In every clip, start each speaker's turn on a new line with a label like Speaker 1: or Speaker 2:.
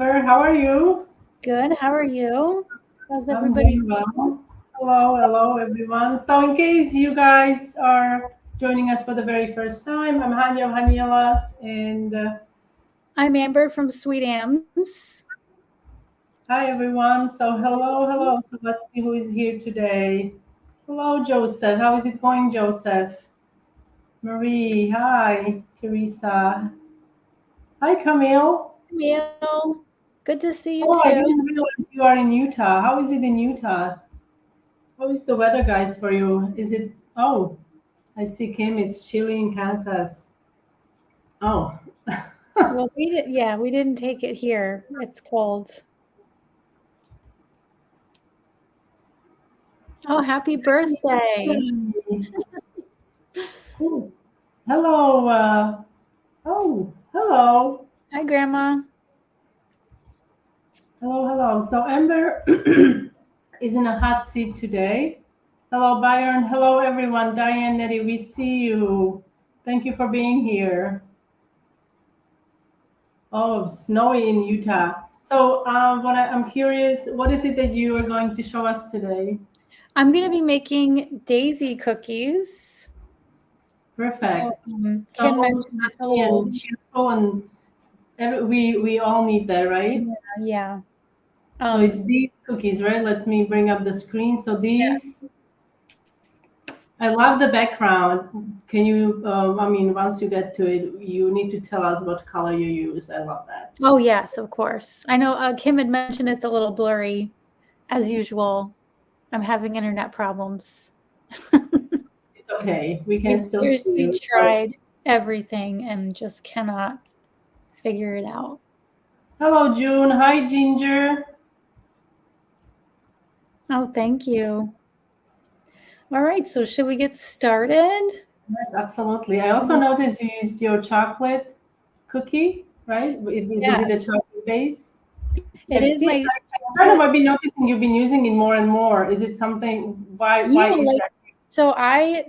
Speaker 1: Amber. How are you?
Speaker 2: Good. How are you? How's
Speaker 1: I'm
Speaker 2: everybody?
Speaker 1: doing well. Hello, everyone. So, in case you guys are joining us for the very first time, I'm Hanya of Hanyalas, and
Speaker 2: I'm Amber from SweetAmbs.
Speaker 1: hi, everyone. So, hello. So, let's see who is here today. Hello, Joseph. How is it going, Joseph? Marie, hi. Teresa. Hi, Camille.
Speaker 2: Camille, good to see you
Speaker 1: Oh, I
Speaker 2: too.
Speaker 1: didn't realize you are in Utah. How is it in Utah? How is the weather, guys, for you? Is it? Oh, I see, Kim. It's chilly in Kansas. Oh,
Speaker 2: Well, we didn't take it here. It's cold. Oh, happy birthday.
Speaker 1: Cool. Hello. Oh, hello.
Speaker 2: Hi, Grandma.
Speaker 1: Hello. So Amber is in a hot seat today. Hello, Byron. Hello, everyone. Diane, Nettie, we see you. Thank you for being here. Oh, snowy in Utah. So, I'm curious, what is it that you are going to show us today?
Speaker 2: I'm going to be making daisy cookies.
Speaker 1: Perfect.
Speaker 2: Kim
Speaker 1: So
Speaker 2: mentioned it's a
Speaker 1: sunny
Speaker 2: little.
Speaker 1: and cheerful, and we all need that, right?
Speaker 2: Yeah.
Speaker 1: So it's these cookies, right? Let me bring up the screen. So these, I love the background. Can you? Once you get to it, you need to tell us what color you used. I love that.
Speaker 2: Oh, yes, of course. I know Kim had mentioned it's a little blurry, as usual. I'm having internet problems.
Speaker 1: It's okay. We can
Speaker 2: We've
Speaker 1: still see
Speaker 2: seriously
Speaker 1: you.
Speaker 2: tried everything and just cannot figure it out.
Speaker 1: Hello, June. Hi, Ginger.
Speaker 2: Oh, thank you. All right, so should we get started?
Speaker 1: Yes, absolutely. I also noticed you used your chocolate cookie, right? Is it
Speaker 2: Yes,
Speaker 1: a chocolate base?
Speaker 2: it is my
Speaker 1: I've been noticing you've been using it more and more. Is it something? Why is
Speaker 2: like
Speaker 1: that?
Speaker 2: so I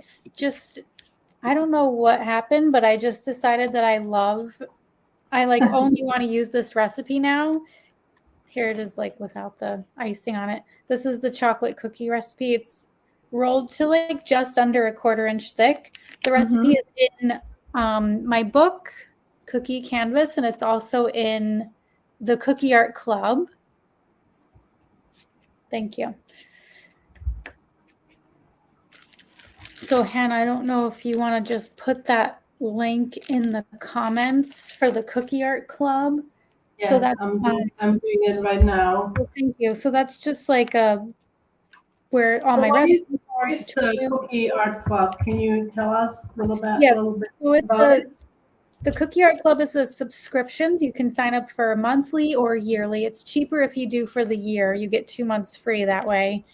Speaker 2: don't know what happened, but I just decided that I only want to use this recipe now. Here it is, like without the icing on it. This is the chocolate cookie recipe. It's rolled to like just under a 1/4 inch thick. The recipe is in my book, Cookie Canvas, and it's also in the Cookie Art Club. Thank you. So, Hannah, I don't know if you want to just put that link in the comments for the Cookie Art Club.
Speaker 1: Yes,
Speaker 2: so that's
Speaker 1: I'm doing it right now.
Speaker 2: thank you. So that's just like where all
Speaker 1: So
Speaker 2: my
Speaker 1: what
Speaker 2: recipes are.
Speaker 1: is the Cookie Art Club? Can you tell us a little
Speaker 2: Yes.
Speaker 1: bit
Speaker 2: So it's
Speaker 1: about it?
Speaker 2: the Cookie Art Club is a subscriptions. You can sign up for monthly or yearly. It's cheaper if you do for the year. You get 2 months free that way.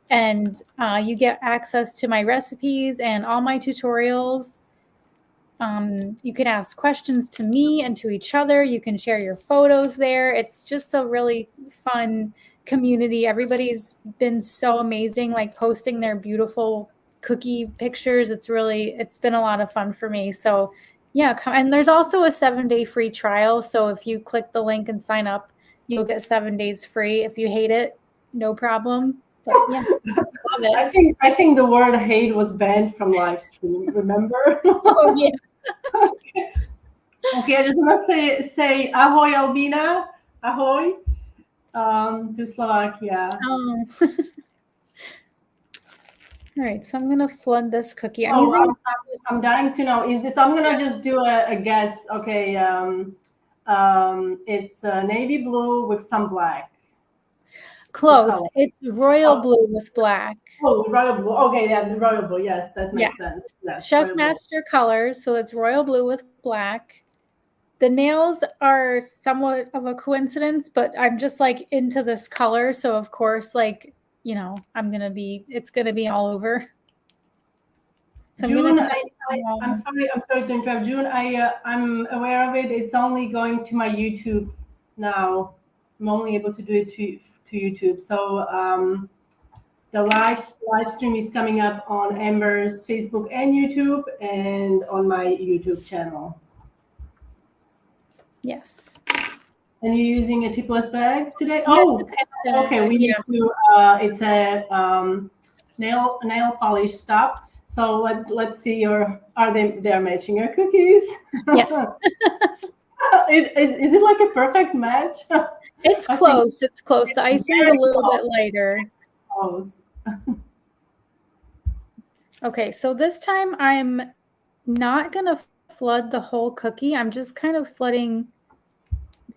Speaker 2: And you get access to my recipes and all my tutorials. You can ask questions to me and to each other. You can share your photos there. It's just a really fun community. Everybody's been so amazing, like posting their beautiful cookie pictures. It's been a lot of fun for me. So yeah, and there's also a 7-day free trial. So if you click the link and sign up, you'll get 7 days free. If you hate it, no problem. But yeah, love it.
Speaker 1: I think the word hate was banned from Livestream. Remember?
Speaker 2: Oh yeah.
Speaker 1: Okay, I just want to say ahoy, Albina, ahoy, to Slovakia.
Speaker 2: Oh. All right, so I'm gonna flood this cookie.
Speaker 1: I'm dying to know. Is this? I'm gonna just do a guess. Okay, it's navy blue with some black.
Speaker 2: Close. It's royal blue with black.
Speaker 1: Oh, royal blue. Okay, yeah, the royal blue. Yes, that makes sense. Yes,
Speaker 2: Chef Master color, so it's royal blue with black. The nails are somewhat of a coincidence, but I'm just like into this color, so of course, like, it's gonna be all over. So
Speaker 1: June,
Speaker 2: I'm
Speaker 1: I'm sorry to interrupt. June, I'm aware of it. It's only going to my YouTube now. I'm only able to do it to YouTube. So the live stream is coming up on Amber's Facebook and YouTube, and on my YouTube channel.
Speaker 2: Yes.
Speaker 1: And you're using a tipless bag today?
Speaker 2: Yeah,
Speaker 1: Oh, okay. We need
Speaker 2: yeah.
Speaker 1: to. It's a nail polish stop. So let's see your. Are they are matching your cookies?
Speaker 2: Yes.
Speaker 1: Is it like a perfect match?
Speaker 2: It's
Speaker 1: I think
Speaker 2: close. It's close. The
Speaker 1: it's
Speaker 2: icing's a
Speaker 1: very
Speaker 2: little bit lighter.
Speaker 1: close.
Speaker 2: Okay, so this time I'm not going to flood the whole cookie. I'm just kind of flooding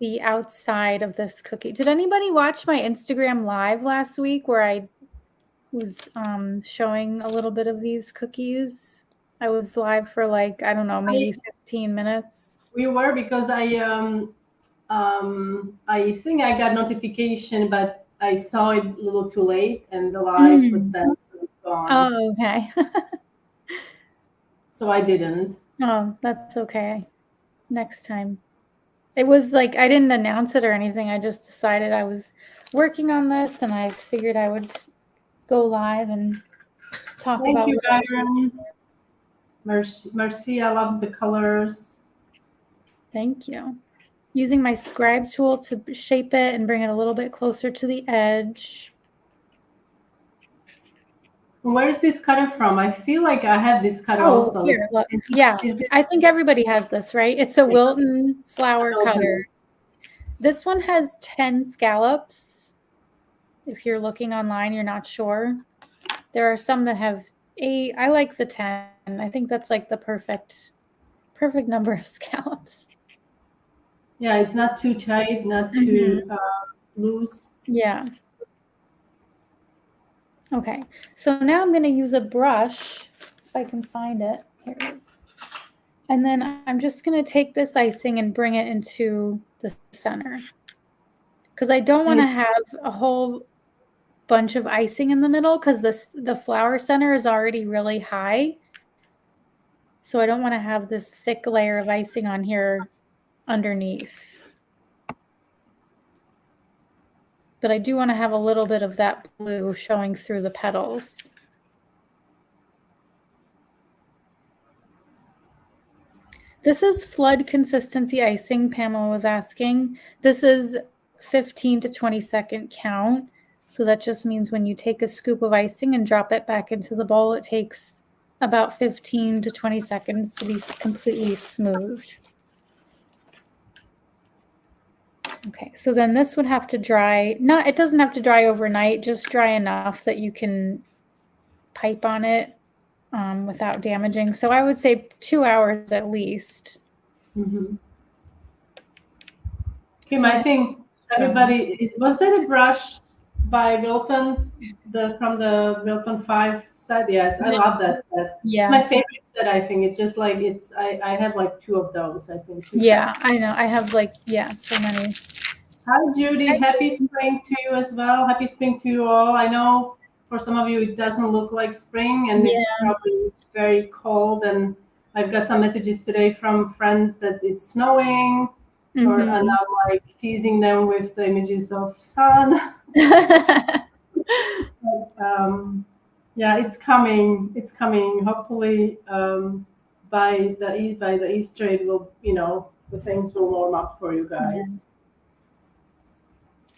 Speaker 2: the outside of this cookie. Did anybody watch my Instagram live last week where I was showing a little bit of these cookies? I was live for like, I don't know, maybe 15 minutes.
Speaker 1: We were because I think I got notification, but I saw it a little too late, and the live was then gone.
Speaker 2: Oh, okay.
Speaker 1: So I didn't.
Speaker 2: Oh, that's okay. Next time. It was like I didn't announce it or anything. I just decided I was working on this and I figured I would go live and talk
Speaker 1: Thank
Speaker 2: about
Speaker 1: you,
Speaker 2: what I was
Speaker 1: Byron. Marcia loves the colors.
Speaker 2: Thank you. Using my scribe tool to shape it and bring it a little bit closer to the edge.
Speaker 1: Where is this cutter from? I feel like I have this cutter also.
Speaker 2: Here, look. Yeah, I think everybody has this, right? It's a Wilton flower cutter. This one has 10 scallops. If you're looking online, you're not sure. There are some that have 8. I like the 10. I think that's like the perfect number of scallops.
Speaker 1: Yeah, it's not too tight, not too loose.
Speaker 2: Yeah. Okay, so now I'm going to use a brush, if I can find it. Here it is. And then I'm just going to take this icing and bring it into the center. Because I don't want to have a whole bunch of icing in the middle because the flower center is already really high. So I don't want to have this thick layer of icing on here underneath. But I do want to have a little bit of that blue showing through the petals. This is flood consistency icing, Pamela was asking. This is 15 to 20 second count. So that just means when you take a scoop of icing and drop it back into the bowl, it takes about 15 to 20 seconds to be completely smooth. Okay, so then this would have to dry. It doesn't have to dry overnight, just dry enough that you can pipe on it without damaging. So I would say 2 hours at least.
Speaker 1: Mm-hmm. Kim, I think everybody was that a brush by Wilton, from the Wilton 5 set? Yes, I love that set.
Speaker 2: Yeah,
Speaker 1: it's my favorite set. I think it's just like I have like 2 of those. I think.
Speaker 2: Yeah, I know. I have like so many.
Speaker 1: Hi, Judy. Happy spring to you as well. Happy spring to you all. I know for some of you it doesn't look like spring, and it's probably very cold. And I've got some messages today from friends that it's snowing, and I'm like teasing them with the images of sun. But, yeah, it's coming. It's coming. Hopefully, by the Easter, it will, the things will warm up for you guys.
Speaker 2: Yeah.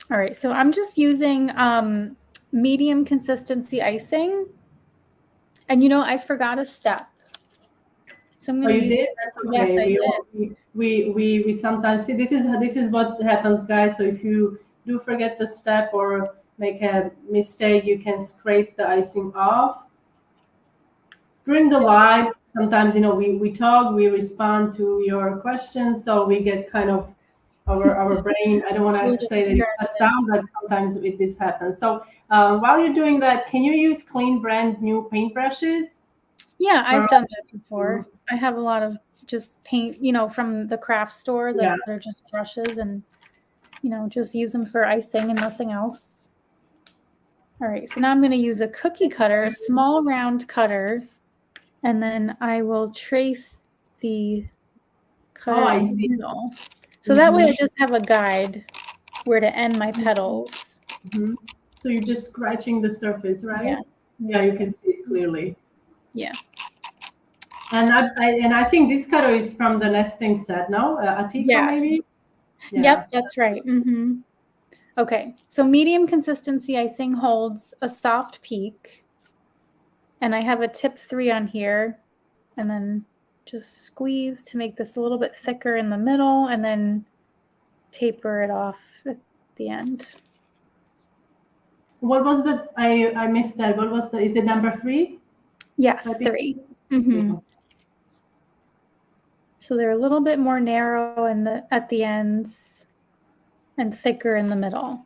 Speaker 2: All right, so I'm just using medium consistency icing. And I forgot a step. So I'm going to use.
Speaker 1: Did? That's okay.
Speaker 2: Yes, I did.
Speaker 1: We sometimes see this is what happens, guys. So if you do forget the step or make a mistake, you can scrape the icing off. During the lives, sometimes we talk, we respond to your questions, so we get kind of our brain. I don't want to say that it shuts down, but sometimes this happens. So while you're doing that, can you use clean brand new paintbrushes?
Speaker 2: Yeah, I've done that before. I have a lot of just paint, from the craft store that are just brushes, and just use them for icing and nothing else. All right, so now I'm going to use a cookie cutter, a small round cutter, and then I will trace the cutter in the middle. So that way I just have a guide where to end my petals.
Speaker 1: So you're just scratching the surface, right? Yeah, you can see it clearly.
Speaker 2: Yeah.
Speaker 1: And I think this cutter is from the nesting set, no? Atiko, maybe? Yeah.
Speaker 2: Yep, that's right. Okay, so medium consistency icing holds a soft peak. And I have a tip 3 on here. And then just squeeze to make this a little bit thicker in the middle and then taper it off at the end.
Speaker 1: What was the, I missed that. What was the, is it number 3?
Speaker 2: Yes, 3. So they're a little bit more narrow at the ends and thicker in the middle.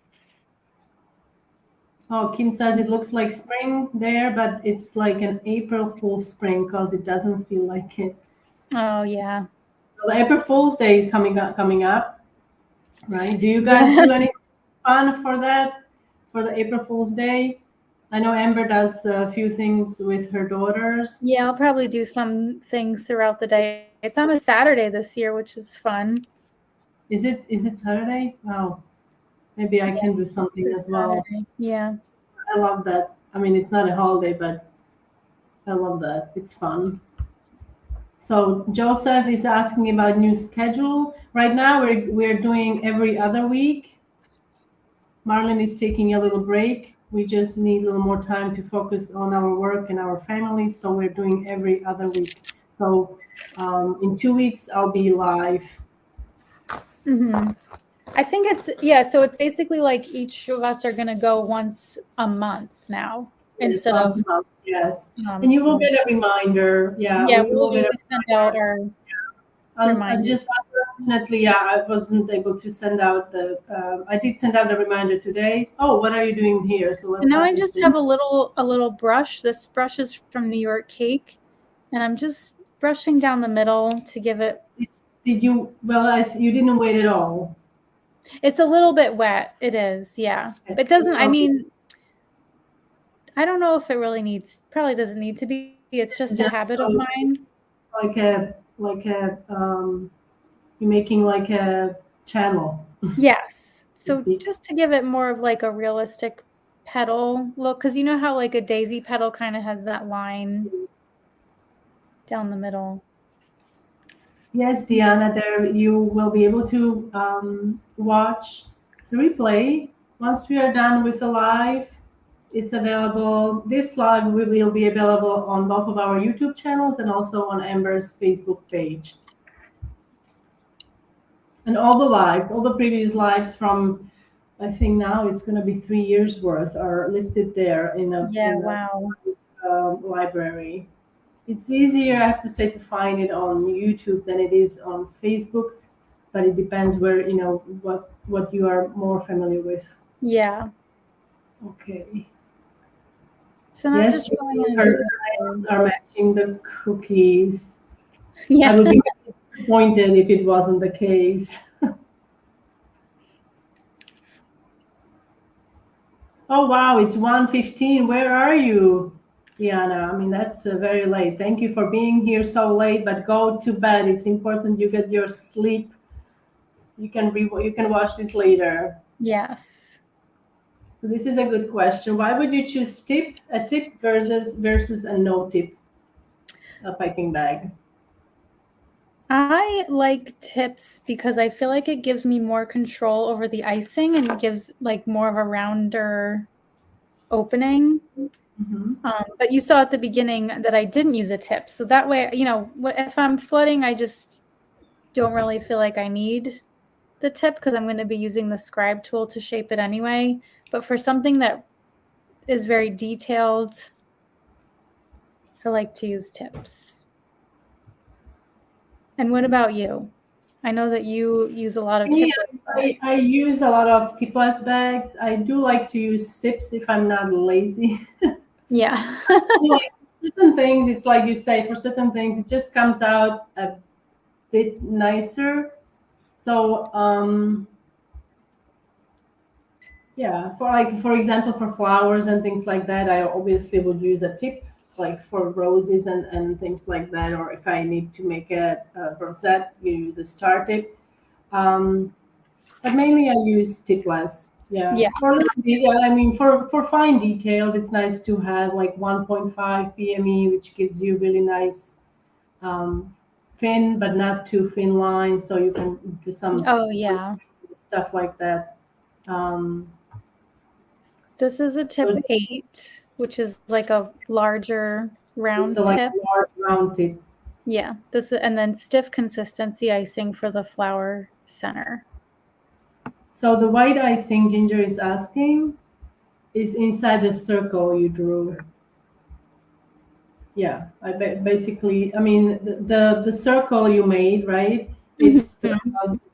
Speaker 1: Oh, Kim says it looks like spring there, but it's like an April Fool's spring because it doesn't feel like it.
Speaker 2: Oh, yeah.
Speaker 1: Well, April Fool's Day is coming up, right? Do you guys do anything fun for that, for the April Fool's Day? I know Amber does a few things with her daughters.
Speaker 2: Yeah, I'll probably do some things throughout the day. It's on a Saturday this year, which is fun.
Speaker 1: Is it Saturday? Wow. Maybe I can do something as well.
Speaker 2: Saturday. Yeah.
Speaker 1: I love that. I mean, it's not a holiday, but I love that. It's fun. So Joseph is asking about new schedule. Right now we're doing every other week. Marlon is taking a little break. We just need a little more time to focus on our work and our family. So we're doing every other week. So in 2 weeks, I'll be live.
Speaker 2: I think so it's basically like each of us are going to go once a month now instead of.
Speaker 1: Yes. And you will get a reminder. Yeah.
Speaker 2: Yeah, we will send out our reminder.
Speaker 1: Just unfortunately, I wasn't able to send out I did send out a reminder today. Oh, what are you doing here? So let's.
Speaker 2: And now I just have a little brush. This brush is from New York Cake, and I'm just brushing down the middle to give it.
Speaker 1: Did you? Well, you didn't wait at all.
Speaker 2: It's a little bit wet. It is, yeah. It doesn't. I mean, I don't know if it really probably doesn't need to be. It's just a habit of mine.
Speaker 1: You're making like a channel.
Speaker 2: Yes. So just to give it more of like a realistic petal look, because you know how like a daisy petal kind of has that line down the middle.
Speaker 1: Yes, Diana, there you will be able to watch the replay once we are done with the live. It's available. This live will be available on both of our YouTube channels and also on Amber's Facebook page. And all the previous lives from, I think now it's going to be 3 years worth, are listed there in a library. It's easier, I have to say, to find it on YouTube than it is on Facebook, but it depends where, what you are more familiar with.
Speaker 2: Yeah.
Speaker 1: Okay.
Speaker 2: So now just
Speaker 1: are matching the cookies.
Speaker 2: Yeah.
Speaker 1: I would be disappointed if it wasn't the case. Oh wow, it's 1:15. Where are you, Diana? I mean, that's very late. Thank you for being here so late, but go to bed. It's important you get your sleep. You can watch this later.
Speaker 2: Yes.
Speaker 1: So this is a good question. Why would you choose a tip versus a no tip piping bag?
Speaker 2: I like tips because I feel like it gives me more control over the icing and gives like more of a rounder opening. But you saw at the beginning that I didn't use a tip. So that way, if I'm flooding, I just don't really feel like I need the tip because I'm going to be using the scribe tool to shape it anyway. But for something that is very detailed, I like to use tips. And what about you? I know that you use a lot of tips.
Speaker 1: I use a lot of tipless bags. I do like to use tips if I'm not lazy.
Speaker 2: Yeah.
Speaker 1: Like certain things, it's like you say, for certain things, it just comes out a bit nicer. So, for example, for flowers and things like that, I obviously would use a tip, like for roses and things like that. Or if I need to make a rosette, you use a star tip. But mainly I use tipless. Yeah. For fine details, it's nice to have like 1.5 PME, which gives you really nice thin but not too thin lines, so you can do some
Speaker 2: Oh, yeah.
Speaker 1: stuff like that.
Speaker 2: This is a tip 8, which is like a larger round
Speaker 1: It's like
Speaker 2: tip.
Speaker 1: a large round tip.
Speaker 2: Yeah, and then stiff consistency icing for the flower center.
Speaker 1: So the white icing, Ginger is asking, is inside the circle you drew. Yeah, basically, I mean, the circle you made, right? It's the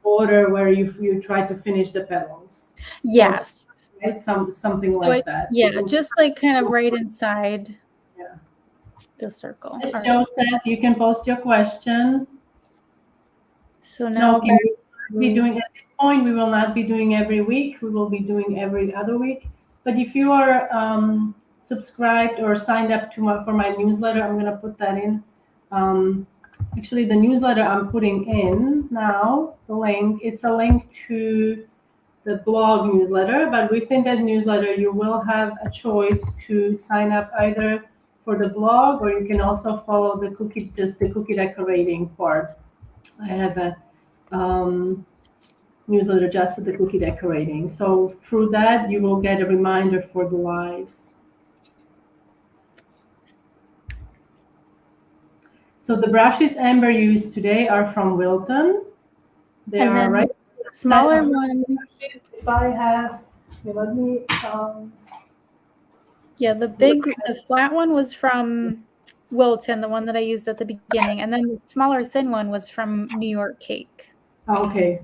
Speaker 1: border where you try to finish the petals.
Speaker 2: Yes.
Speaker 1: So, right? Something
Speaker 2: So
Speaker 1: like that.
Speaker 2: Yeah, just like kind of right inside
Speaker 1: Yeah.
Speaker 2: the circle.
Speaker 1: As
Speaker 2: All
Speaker 1: Joe
Speaker 2: right.
Speaker 1: said, you can post your question.
Speaker 2: So
Speaker 1: No,
Speaker 2: now
Speaker 1: we will be doing at this point. We will not be doing every week. We will be doing every other week. But if you are subscribed or signed up for my newsletter, I'm going to put that in. Actually, the newsletter I'm putting in now, the link, it's a link to the blog newsletter. But within that newsletter, you will have a choice to sign up either for the blog, or you can also follow the cookie decorating part. I have a newsletter just for the cookie decorating. So through that, you will get a reminder for the lives. So the brushes Amber used today are from Wilton. They
Speaker 2: And
Speaker 1: are
Speaker 2: then
Speaker 1: right.
Speaker 2: the smaller one.
Speaker 1: If I have, let me.
Speaker 2: Yeah, the flat one was from Wilton, the one that I used at the beginning, and then the smaller thin one was from New York Cake.
Speaker 1: Okay.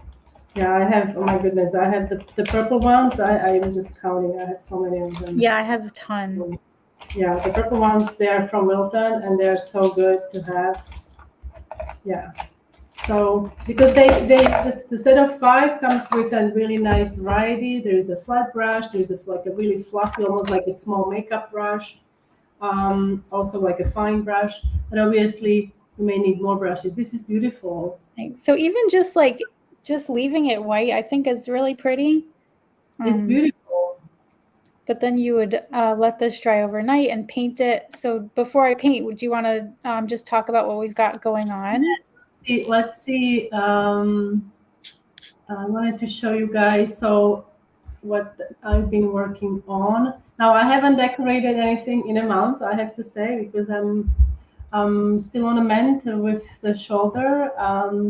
Speaker 1: Yeah, I have. Oh my goodness, I have the purple ones. I'm just counting. I have so many of them.
Speaker 2: Yeah, I have a ton.
Speaker 1: Yeah, the purple ones, they are from Wilton, and they're so good to have. Yeah. So because the set of 5 comes with a really nice variety. There is a flat brush. There's like a really fluffy, almost like a small makeup brush. Also like a fine brush. But obviously you may need more brushes. This is beautiful.
Speaker 2: So even just leaving it white, I think is really pretty.
Speaker 1: It's beautiful.
Speaker 2: But then you would let this dry overnight and paint it. So before I paint, would you want to just talk about what we've got going on?
Speaker 1: Let's see. I wanted to show you guys what I've been working on. Now I haven't decorated anything in a month, I have to say, because I'm still on a mend with the shoulder.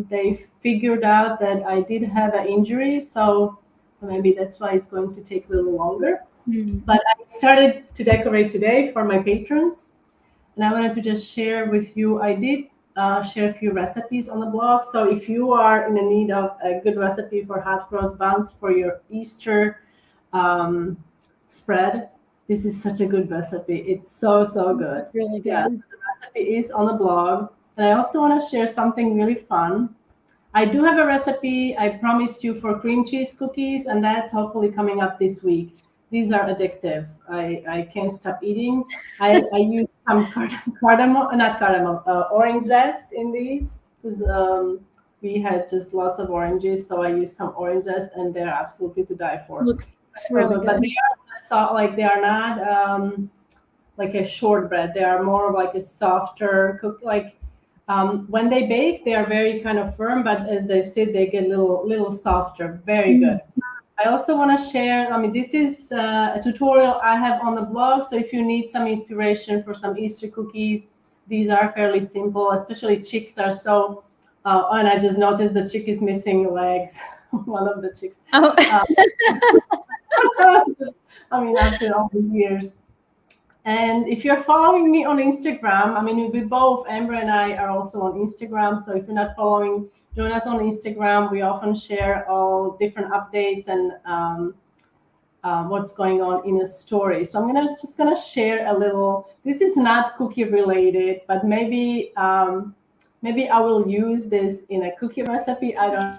Speaker 1: They figured out that I did have an injury, so maybe that's why it's going to take a little longer. But I started to decorate today for my patrons, and I wanted to just share with you. I did share a few recipes on the blog. So if you are in the need of a good recipe for hot cross buns for your Easter spread, this is such a good recipe. It's so good.
Speaker 2: Really good.
Speaker 1: Yeah, the recipe is on the blog. And I also want to share something really fun. I do have a recipe I promised you for cream cheese cookies, and that's hopefully coming up this week. These are addictive. I can't stop eating. I use some orange zest in these, because we had just lots of oranges, so I used some orange zest, and they're absolutely to die for.
Speaker 2: Looks really good.
Speaker 1: But they are not like a shortbread. They are more like a softer cook. When they bake, they are very kind of firm, but as they sit, they get little softer. Very good. I also want to share, this is a tutorial I have on the blog. So if you need some inspiration for some Easter cookies, these are fairly simple, especially chicks are so, and I just noticed the chick is missing legs. One of the chicks.
Speaker 2: Oh.
Speaker 1: After all these years. And if you're following me on Instagram, we both, Amber and I, are also on Instagram. So if you're not following, join us on Instagram. We often share all different updates and what's going on in a story. So I'm just gonna share a little. This is not cookie related, but maybe I will use this in a cookie recipe. I don't.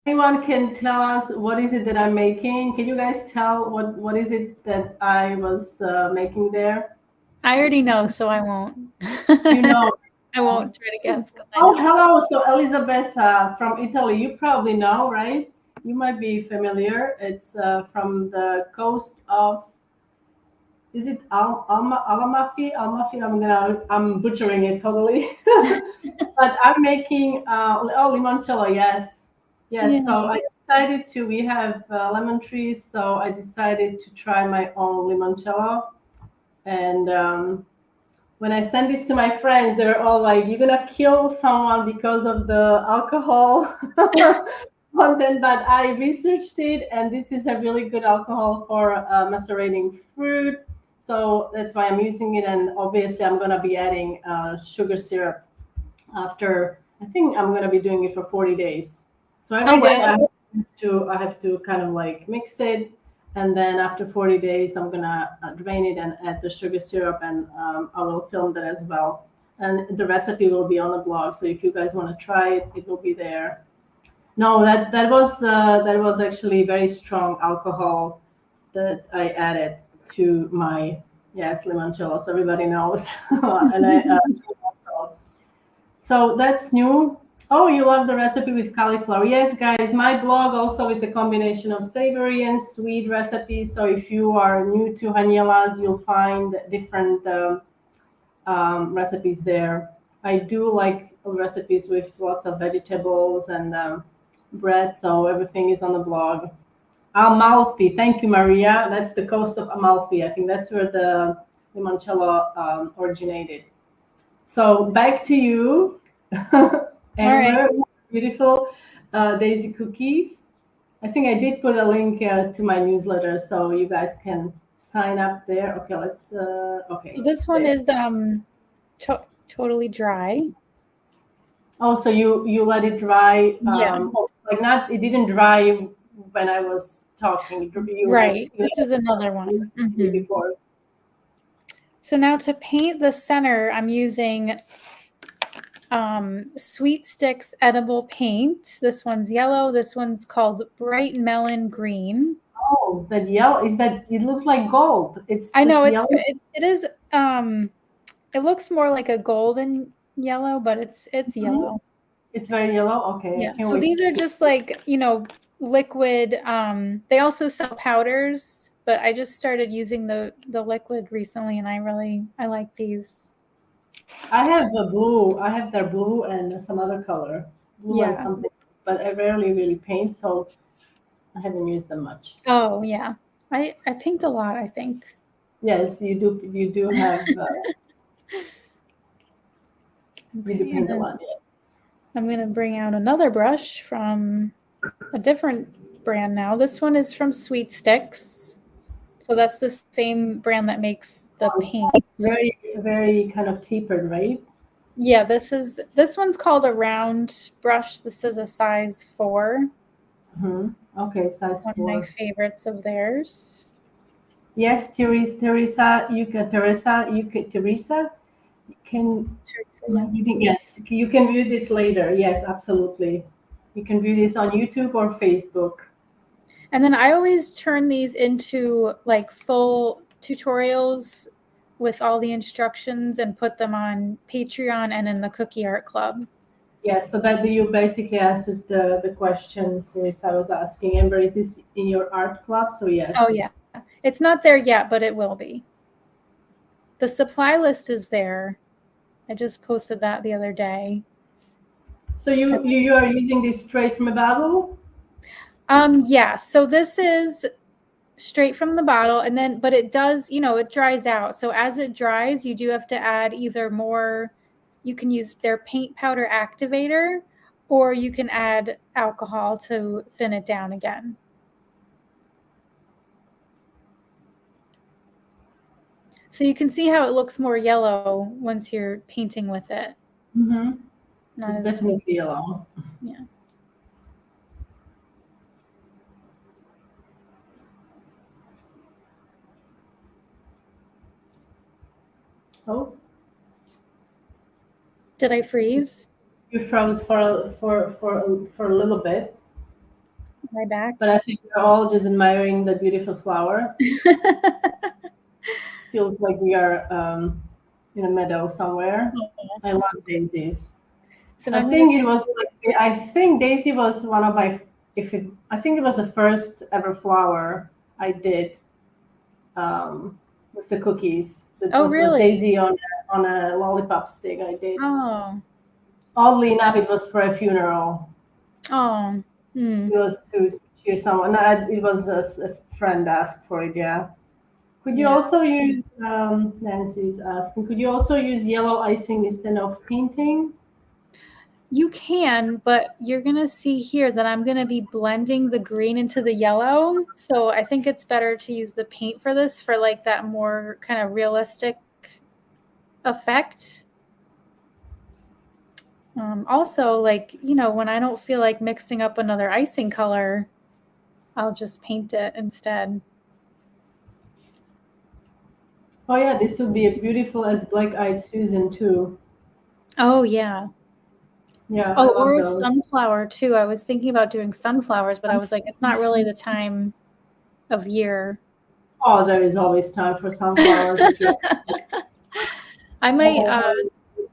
Speaker 1: Anyone can tell us what is it that I'm making? Can you guys tell what is it that I was making there?
Speaker 2: I already know, so I won't.
Speaker 1: You know.
Speaker 2: I won't try to guess. 'Cause I
Speaker 1: Oh,
Speaker 2: know.
Speaker 1: hello. So Elizabeth from Italy, you probably know, right? You might be familiar. It's from the coast of, is it Almafi? Almafi. I'm butchering it totally. But I'm making limoncello. Yes, yes.
Speaker 2: Yeah.
Speaker 1: So I decided to. We have lemon trees, so I decided to try my own limoncello. And when I sent this to my friends, they were all like, "You're gonna kill someone because of the alcohol content." But I researched it, and this is a really good alcohol for macerating fruit. So that's why I'm using it. And obviously, I'm gonna be adding sugar syrup after. I think I'm gonna be doing it for 40 days. So every day
Speaker 2: wow.
Speaker 1: I have to kind of like mix it, and then after 40 days I'm gonna drain it and add the sugar syrup, and I will film that as well. And the recipe will be on the blog, so if you guys want to try it, it will be there. No, that was actually very strong alcohol that I added to my, yes, limoncello, so everybody knows. And so that's new. Oh, you love the recipe with cauliflower. Yes, guys, my blog also is a combination of savory and sweet recipes. So if you are new to Haniela's, you'll find different recipes there. I do like recipes with lots of vegetables and bread, so everything is on the blog. Amalfi, thank you, Maria. That's the coast of Amalfi. I think that's where the limoncello originated. So back to you.
Speaker 2: right.
Speaker 1: Amber, beautiful daisy cookies. I think I did put a link to my newsletter, so you guys can sign up there. Okay, let's.
Speaker 2: So
Speaker 1: Okay,
Speaker 2: this one
Speaker 1: there.
Speaker 2: is totally dry.
Speaker 1: Oh, so you let it dry?
Speaker 2: Yeah.
Speaker 1: Like not, it didn't dry when I was talking.
Speaker 2: Right.
Speaker 1: You
Speaker 2: This is another one. Mhm.
Speaker 1: before.
Speaker 2: So now to paint the center, I'm using Sweet Sticks edible paint. This one's yellow. This one's called Bright Melon Green.
Speaker 1: Oh, that yellow is that? It looks like gold. It's
Speaker 2: I
Speaker 1: just
Speaker 2: know
Speaker 1: yellow.
Speaker 2: it is it looks more like a golden yellow, but it's
Speaker 1: Mhm.
Speaker 2: yellow.
Speaker 1: It's very yellow. Okay, I
Speaker 2: Yeah.
Speaker 1: can't
Speaker 2: So
Speaker 1: wait.
Speaker 2: these are just like, liquid. They also sell powders, but I just started using the liquid recently and I like these.
Speaker 1: I have the blue. I have their blue and some other color, blue and
Speaker 2: Yeah.
Speaker 1: something. But I rarely really paint, so I haven't used them much.
Speaker 2: Oh, yeah. I paint a lot, I think.
Speaker 1: Yes, you do. You do have. You do
Speaker 2: Okay, and
Speaker 1: paint a
Speaker 2: then
Speaker 1: lot. Yes.
Speaker 2: I'm going to bring out another brush from a different brand now. This one is from Sweet Sticks. So that's the same brand that makes the paint.
Speaker 1: Very, very kind of tapered, right?
Speaker 2: Yeah, this one's called a round brush. This is a size 4.
Speaker 1: Okay, size
Speaker 2: One of my
Speaker 1: 4.
Speaker 2: favorites of theirs.
Speaker 1: Yes, Teresa, can
Speaker 2: Yeah.
Speaker 1: yes, you can view this later. Yes, absolutely. You can view this on YouTube or Facebook.
Speaker 2: And then I always turn these into like full tutorials with all the instructions and put them on Patreon and in the Cookie Art Club.
Speaker 1: Yes, so that you basically answered the question Teresa was asking. Amber, is this in your art club? So yes.
Speaker 2: Oh, yeah. It's not there yet, but it will be. The supply list is there. I just posted that the other day.
Speaker 1: So you are using this straight from a bottle?
Speaker 2: Yeah. So this is straight from the bottle, and then but it does, it dries out. So as it dries, you do have to add either more. You can use their paint powder activator, or you can add alcohol to thin it down again. So you can see how it looks more yellow once you're painting with it.
Speaker 1: Mm-hmm.
Speaker 2: Not
Speaker 1: It's
Speaker 2: as
Speaker 1: definitely yellow.
Speaker 2: yeah.
Speaker 1: Oh,
Speaker 2: Did I freeze?
Speaker 1: you froze for a little bit,
Speaker 2: Am I back?
Speaker 1: but I think we're all just admiring the beautiful flower. Feels like we are in a meadow somewhere.
Speaker 2: Oh.
Speaker 1: I love daisies.
Speaker 2: So
Speaker 1: I think it was like, I think daisy was one of my, I think it was the first ever flower I did with the cookies. That
Speaker 2: Oh,
Speaker 1: was a
Speaker 2: really?
Speaker 1: daisy on a lollipop stick I did.
Speaker 2: Oh.
Speaker 1: Oddly enough, it was for a funeral.
Speaker 2: Oh. Hmm.
Speaker 1: It was to cheer someone. No, it was a friend asked for it, yeah. Could you
Speaker 2: Yeah.
Speaker 1: also use, Nancy's asking, could you also use yellow icing instead of painting?
Speaker 2: You can, but you're going to see here that I'm going to be blending the green into the yellow. So I think it's better to use the paint for this for like that more kind of realistic effect. Also, like, you know, when I don't feel like mixing up another icing color, I'll just paint it instead.
Speaker 1: Oh yeah, this would be beautiful as black-eyed Susan too.
Speaker 2: Oh, yeah.
Speaker 1: Yeah, I
Speaker 2: Oh,
Speaker 1: love
Speaker 2: or
Speaker 1: those.
Speaker 2: sunflower too. I was thinking about doing sunflowers, but I was like, it's not really the time of year.
Speaker 1: Oh, there is always time for sunflowers if you
Speaker 2: I might,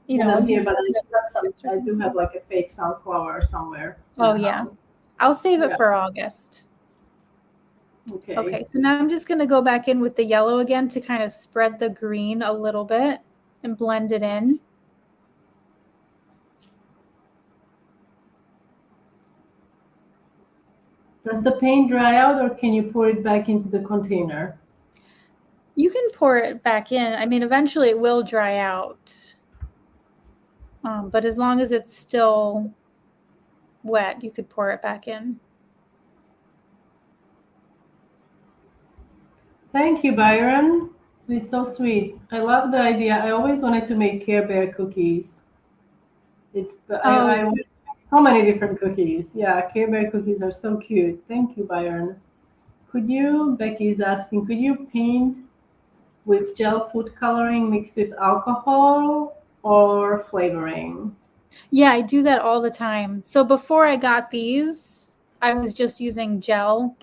Speaker 2: you
Speaker 1: when
Speaker 2: know,
Speaker 1: I'm
Speaker 2: do
Speaker 1: here, but
Speaker 2: that.
Speaker 1: I do have like a fake sunflower somewhere in
Speaker 2: Oh,
Speaker 1: the
Speaker 2: yeah.
Speaker 1: house.
Speaker 2: I'll save it
Speaker 1: Yeah.
Speaker 2: for August.
Speaker 1: Okay.
Speaker 2: Okay, so now I'm just going to go back in with the yellow again to kind of spread the green a little bit and blend it in.
Speaker 1: Does the paint dry out or can you pour it back into the container?
Speaker 2: You can pour it back in. I mean, eventually it will dry out. But as long as it's still wet, you could pour it back in.
Speaker 1: Thank you, Byron. It's so sweet. I love the idea. I always wanted to make Care Bear cookies. I
Speaker 2: Oh,
Speaker 1: make so many different cookies. Yeah, Care Bear cookies are so cute. Thank you, Byron. Becky is asking, could you paint with gel food coloring mixed with alcohol or flavoring?
Speaker 2: yeah, I do that all the time. So before I got these, I was just using gel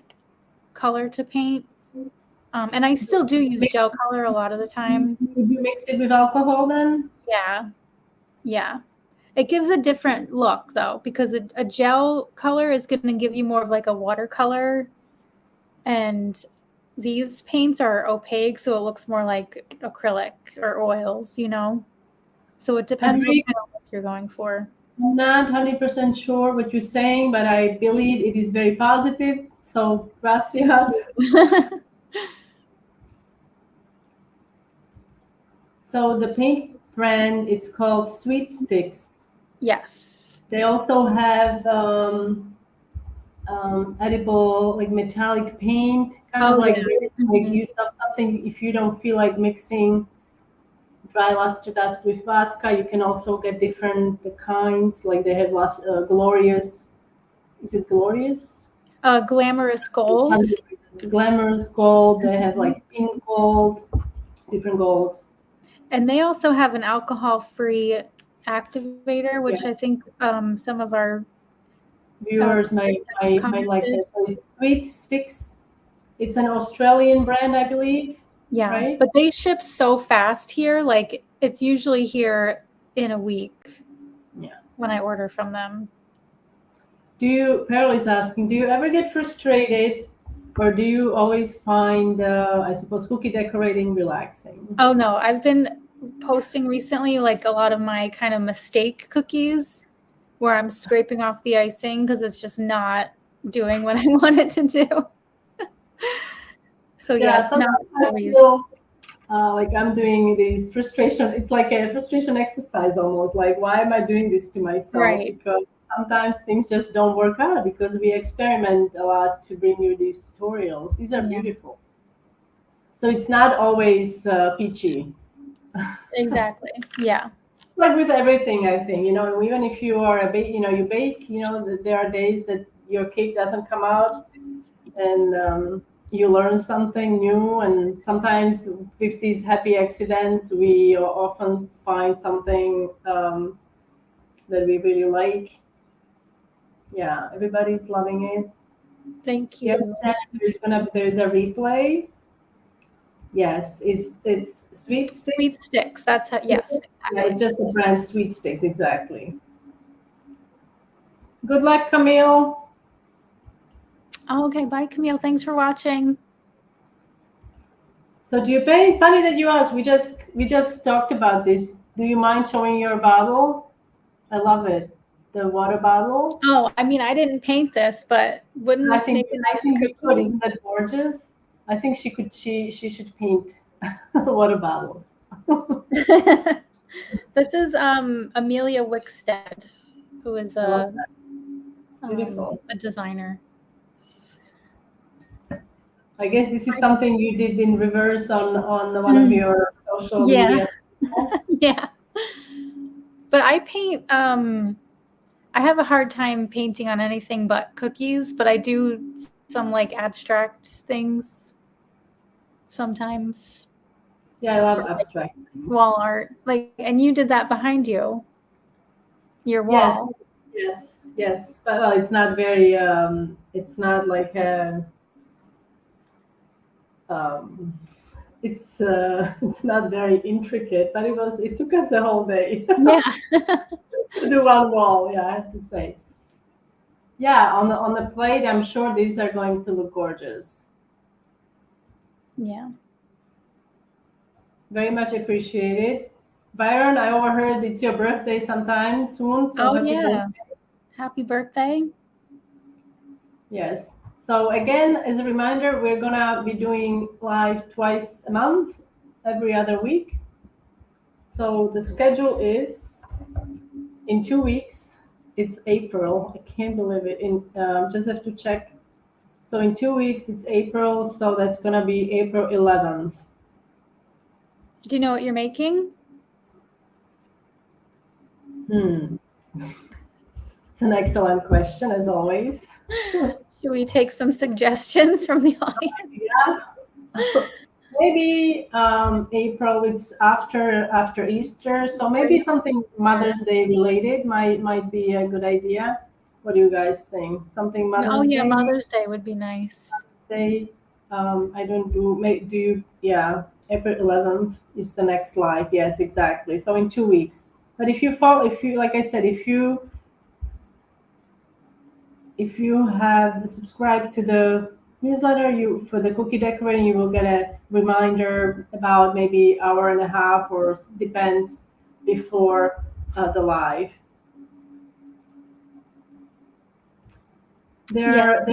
Speaker 2: color to paint. And I still do use gel color a lot of the time.
Speaker 1: Would you mix it with alcohol then?
Speaker 2: Yeah. Yeah. It gives a different look though, because a gel color is going to give you more of like a watercolor, and these paints are opaque, so it looks more like acrylic or oils, you know? So it depends what
Speaker 1: Agreed.
Speaker 2: kind of look you're going for.
Speaker 1: I'm not 100% sure what you're saying, but I believe it is very positive. So, gracias. So, the paint brand, it's called Sweet Sticks.
Speaker 2: Yes.
Speaker 1: They also have edible, like metallic paint, kind of like,
Speaker 2: yeah.
Speaker 1: like
Speaker 2: Mhm.
Speaker 1: use up something if you don't feel like mixing dry luster dust with vodka. You can also get different kinds. Like they have glorious. Is it glorious?
Speaker 2: Glamorous gold.
Speaker 1: Glamorous gold. They have like pink gold, different golds.
Speaker 2: And they also have an alcohol-free activator, which
Speaker 1: Yes.
Speaker 2: I think some of our
Speaker 1: Viewers might like
Speaker 2: commented.
Speaker 1: that. So it's Sweet Sticks. It's an Australian brand, I believe.
Speaker 2: Yeah,
Speaker 1: Right?
Speaker 2: but they ship so fast here. Like it's usually here in a week.
Speaker 1: Yeah.
Speaker 2: When I order from them.
Speaker 1: Pearl is asking, do you ever get frustrated or do you always find, I suppose, cookie decorating relaxing?
Speaker 2: Oh no, I've been posting recently like a lot of my kind of mistake cookies where I'm scraping off the icing because it's just not doing what I want it to do. So yeah, it's not
Speaker 1: I
Speaker 2: always.
Speaker 1: feel like I'm doing this frustration. It's like a frustration exercise almost. Like, why am I doing this to myself?
Speaker 2: Right.
Speaker 1: Because sometimes things just don't work out because we experiment a lot to bring you these tutorials. These are beautiful. So it's not always peachy.
Speaker 2: Exactly. Yeah.
Speaker 1: Like with everything, I think, even if you are you bake, there are days that your cake doesn't come out and you learn something new. And sometimes with these happy accidents, we often find something that we really like. Yeah, everybody's loving it.
Speaker 2: Thank you.
Speaker 1: Yes, there is a replay. Yes, it's Sweet Sticks.
Speaker 2: Sweet Sticks. That's how, yes,
Speaker 1: Yeah,
Speaker 2: exactly.
Speaker 1: it's just the brand Sweet Sticks, exactly. Good luck, Camille.
Speaker 2: Oh, okay, bye, Camille. Thanks for watching.
Speaker 1: So do you paint? Funny that you asked. We just talked about this. Do you mind showing your bottle? I love it. The water bottle.
Speaker 2: Oh, I mean, I didn't paint this, but wouldn't
Speaker 1: I
Speaker 2: this
Speaker 1: think
Speaker 2: make a
Speaker 1: I
Speaker 2: nice
Speaker 1: think you could.
Speaker 2: cookie?
Speaker 1: Isn't that gorgeous? I think she should paint water bottles.
Speaker 2: This is Amelia Wickstead, who is
Speaker 1: I love that. Beautiful.
Speaker 2: a designer.
Speaker 1: I guess this is something you did in reverse on one of your social
Speaker 2: Yeah.
Speaker 1: media channels.
Speaker 2: Yeah. But I paint I have a hard time painting on anything but cookies, but I do some like abstract things sometimes.
Speaker 1: Yeah, I love
Speaker 2: For, like,
Speaker 1: abstract things.
Speaker 2: wall art. Like, and you did that behind you. Your wall.
Speaker 1: Yes. But well, it's not very. It's not like a. Um, it's not very intricate, but it took us a whole day
Speaker 2: Yeah.
Speaker 1: to do one wall. Yeah, I have to say. Yeah, on the plate, I'm sure these are going to look gorgeous.
Speaker 2: Yeah.
Speaker 1: Very much appreciated. Byron, I overheard it's your birthday sometime soon, so
Speaker 2: Oh,
Speaker 1: happy
Speaker 2: yeah.
Speaker 1: birthday.
Speaker 2: Happy birthday.
Speaker 1: Yes. So again, as a reminder, we're gonna be doing live twice a month, every other week. So the schedule is in 2 weeks. It's April. I can't believe it. Just have to check. So in 2 weeks, it's April. So that's gonna be April 11th.
Speaker 2: Do you know what you're making?
Speaker 1: It's an excellent question, as always.
Speaker 2: Should we take some suggestions from the audience?
Speaker 1: Yeah. Maybe April. It's after Easter, so maybe something Mother's Day related might be a good idea. What do you guys think? Something Mother's
Speaker 2: Oh, yeah,
Speaker 1: Day?
Speaker 2: Mother's Day would be nice.
Speaker 1: Day. I don't do. Do you? Yeah, April 11th is the next live. Yes, exactly. So in 2 weeks. But if you like I said, if you have subscribed to the newsletter, you for the cookie decorating, you will get a reminder about maybe hour and a half or depends before the live. There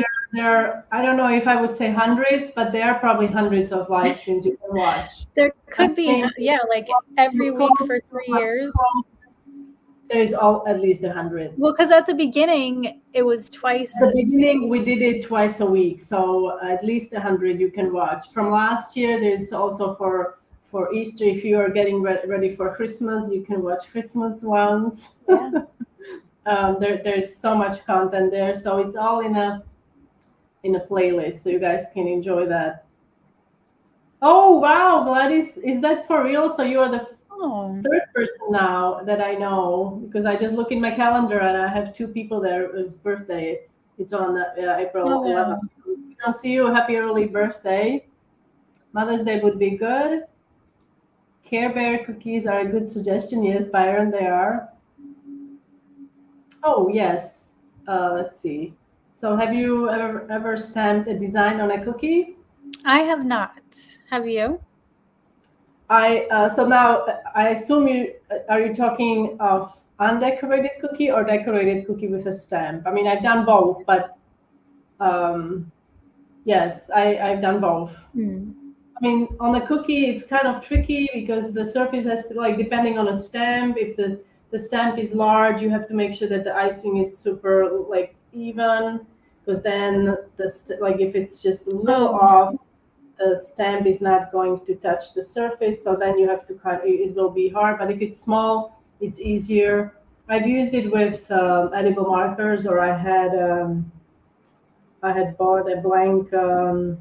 Speaker 1: are, I don't know if I would say hundreds, but there are probably hundreds of live streams you can watch.
Speaker 2: There could be, yeah, like every week for 3 years.
Speaker 1: There is at least 100.
Speaker 2: Well, because at the beginning, it was twice.
Speaker 1: At the beginning, we did it twice a week, so at least 100 you can watch. From last year, there's also for Easter. If you are getting ready for Christmas, you can watch Christmas ones.
Speaker 2: Yeah.
Speaker 1: There's so much content there, so it's all in a playlist, so you guys can enjoy that. Oh wow, Gladys, is that for real? So you are the third person now that I know, because I just look in my calendar and I have 2 people there whose birthday. It's on April 11th. I'll see you. Happy early birthday. Mother's Day would be good. Care Bear cookies are a good suggestion. Yes, Byron, they are. Oh yes. Let's see. So have you ever stamped a design on a cookie?
Speaker 2: I have not. Have you?
Speaker 1: So now I assume are you talking of undecorated cookie or decorated cookie with a stamp? I mean, I've done both, but yes, I've done both. I mean, on a cookie, it's kind of tricky because the surface has to, like, depending on a stamp, if the stamp is large, you have to make sure that the icing is super, like, even, because then like if it's just a little off, the stamp is not going to touch the surface, so then you have to cut it will be hard. But if it's small, it's easier. I've used it with edible markers, or I had bought a blank for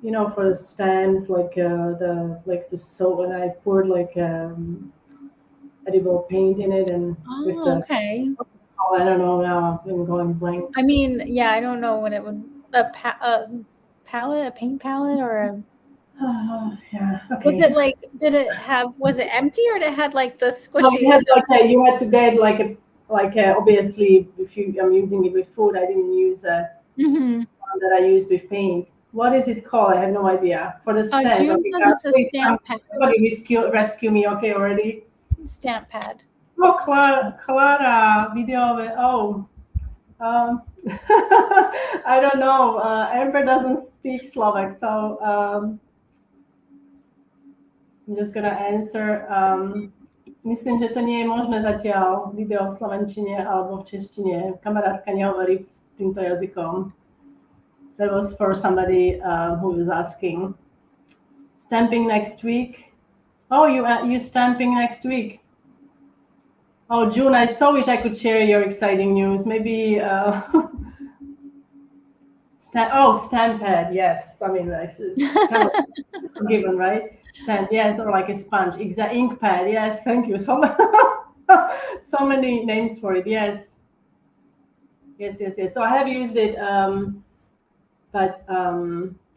Speaker 1: the stamps, like the soap, and I poured like edible paint in it, and
Speaker 2: Okay.
Speaker 1: I don't know now, I'm going blank.
Speaker 2: I mean, yeah, I don't know what it would a palette, a paint palette, or
Speaker 1: Yeah. Okay.
Speaker 2: Was it like, was it empty or it had like the
Speaker 1: No,
Speaker 2: squishy
Speaker 1: you had
Speaker 2: stuff?
Speaker 1: you had to get obviously if I'm using it with food, I didn't use
Speaker 2: Mm-hmm.
Speaker 1: one that I used with paint. What is it called? I have no idea. For the stamp,
Speaker 2: June
Speaker 1: okay,
Speaker 2: says
Speaker 1: guys,
Speaker 2: it's a
Speaker 1: please
Speaker 2: stamp pad.
Speaker 1: somebody rescue me, okay, already.
Speaker 2: Stamp pad.
Speaker 1: Oh, Clara, video of it. Oh, um, I don't know. Amber doesn't speak Slovak, so I'm just gonna answer. Myslím, že to nie je možné zatiaľ, video v slovenčine alebo v češtine. Kamarátka nehovorí týmto jazykom. That was for somebody who was asking. Stamping next week. Oh, you stamping next week. Oh, June, I so wish I could share your exciting news. Maybe stamp pad. Yes, I mean like it's kind of given, right? Stamp, yes, or like a sponge. Ink pad. Yes, thank you. So many names for it. Yes, yes. So I have used it, but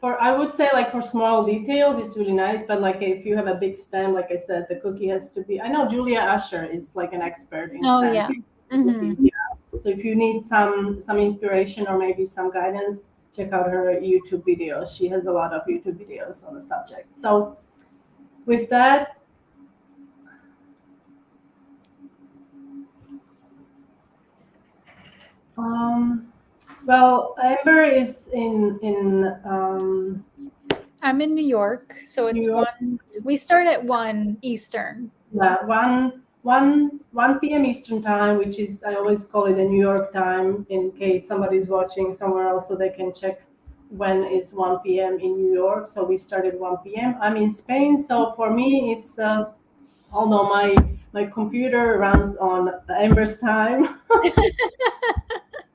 Speaker 1: for I would say like for small details, it's really nice. But like if you have a big stamp, like I said, the cookie has to be. I know Julia Usher is like an expert in
Speaker 2: Oh yeah.
Speaker 1: stamping
Speaker 2: Mm-hmm.
Speaker 1: cookies. Yeah. So if you need some inspiration or maybe some guidance, check out her YouTube videos. She has a lot of YouTube videos on the subject. So with that, well, Amber is in
Speaker 2: I'm in New York, so it's
Speaker 1: New York.
Speaker 2: we start at 1 Eastern.
Speaker 1: Yeah, 1 p.m. Eastern time, which is I always call it a New York time in case somebody's watching somewhere else, so they can check when is 1 p.m. in New York. So we started 1 p.m. I'm in Spain, so for me it's although my computer runs on Amber's time.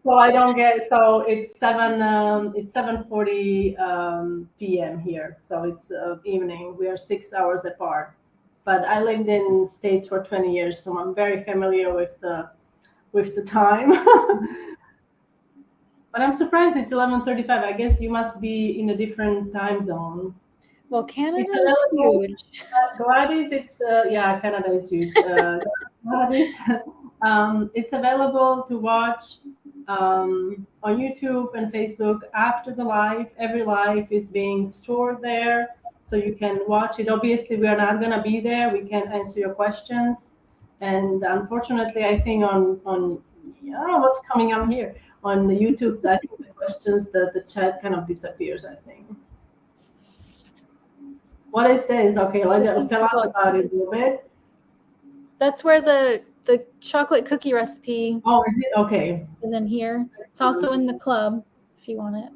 Speaker 1: So I don't get so it's 7:40 p.m. here, so it's evening. We are 6 hours apart, but I lived in States for 20 years, so I'm very familiar with the time. But I'm surprised it's 11:35. I guess you must be in a different time zone.
Speaker 2: Well, Canada
Speaker 1: It's
Speaker 2: is
Speaker 1: available.
Speaker 2: huge.
Speaker 1: Gladys, it's yeah, Canada is huge. Gladys, it's available to watch on YouTube and Facebook after the live. Every live is being stored there, so you can watch it. Obviously, we are not gonna be there. We can answer your questions, and unfortunately, I think on I don't know what's coming up here on the YouTube. I think the questions, the chat kind of disappears. I think. What is this? Okay, tell us about it a little bit.
Speaker 2: That's where the chocolate cookie recipe
Speaker 1: Oh, is it? Okay.
Speaker 2: is in here. It's also in the club if you want it.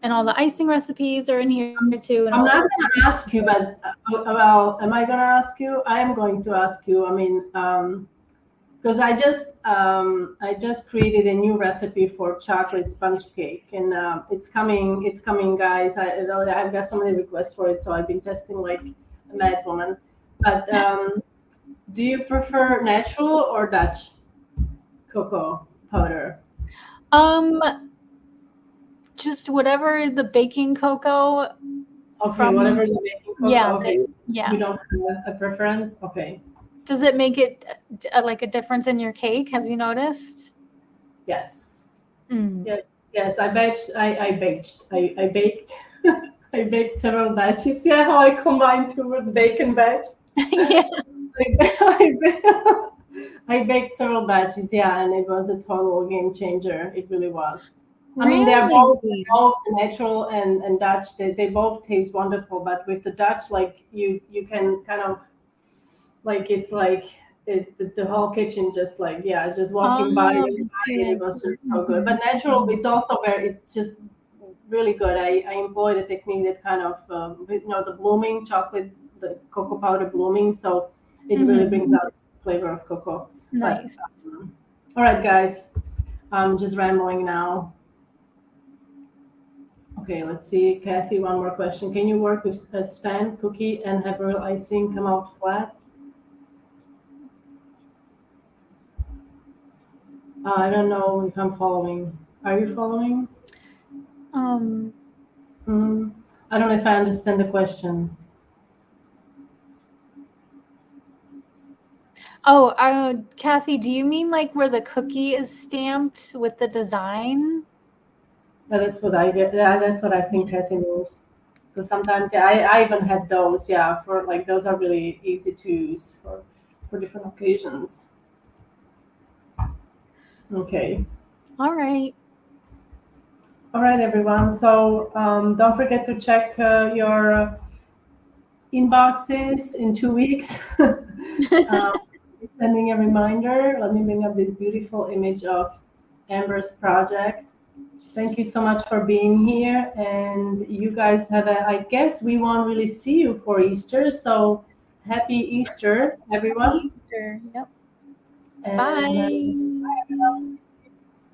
Speaker 2: And all the icing recipes are in here too. And
Speaker 1: I'm not going to ask you, but well, am I going to ask you? I am going to ask you. I mean, because I just created a new recipe for chocolate sponge cake, and it's coming. It's coming, guys. I've got so many requests for it, so I've been testing like a mad woman. But do you prefer natural or Dutch cocoa powder?
Speaker 2: Just whatever the baking cocoa.
Speaker 1: Okay, whatever the baking cocoa.
Speaker 2: Yeah,
Speaker 1: Okay.
Speaker 2: yeah.
Speaker 1: You don't have a preference? Okay.
Speaker 2: Does it make it like a difference in your cake? Have you noticed?
Speaker 1: Yes.
Speaker 2: Mm.
Speaker 1: Yes. I baked. I baked. I baked several batches. Yeah, how I combined two words, bake and batch.
Speaker 2: Yeah.
Speaker 1: I baked several batches. Yeah, and it was a total game changer. It really was. I
Speaker 2: Really?
Speaker 1: mean, they're both natural and Dutch. They both taste wonderful, but with the Dutch, like you can kind of like it's like the whole kitchen just like just walking by it was just so good. But natural, it's also it's just really good. I employed a technique that kind of the blooming chocolate, the cocoa powder blooming, so it really brings out the flavor of cocoa.
Speaker 2: Nice.
Speaker 1: But, all right, guys, I'm just rambling now. Okay, let's see. Kathy, one more question. Can you work with a stamp cookie and have real icing come out flat? I don't know if I'm following. Are you following? I don't know if I understand the question.
Speaker 2: Oh, Kathy, do you mean like where the cookie is stamped with the design?
Speaker 1: Yeah, that's what I get. Yeah, that's what I think Kathy means. Because sometimes, yeah, I even had those. Yeah, for like those are really easy to use for different occasions. Okay.
Speaker 2: All right.
Speaker 1: All right, everyone. So don't forget to check your inboxes in 2 weeks. Sending a reminder. Let me bring up this beautiful image of Amber's project. Thank you so much for being here. And you guys have I guess we won't really see you for Easter. So happy Easter,
Speaker 2: Happy
Speaker 1: everyone.
Speaker 2: Easter. Yep.
Speaker 1: And
Speaker 2: Bye.
Speaker 1: bye, everyone.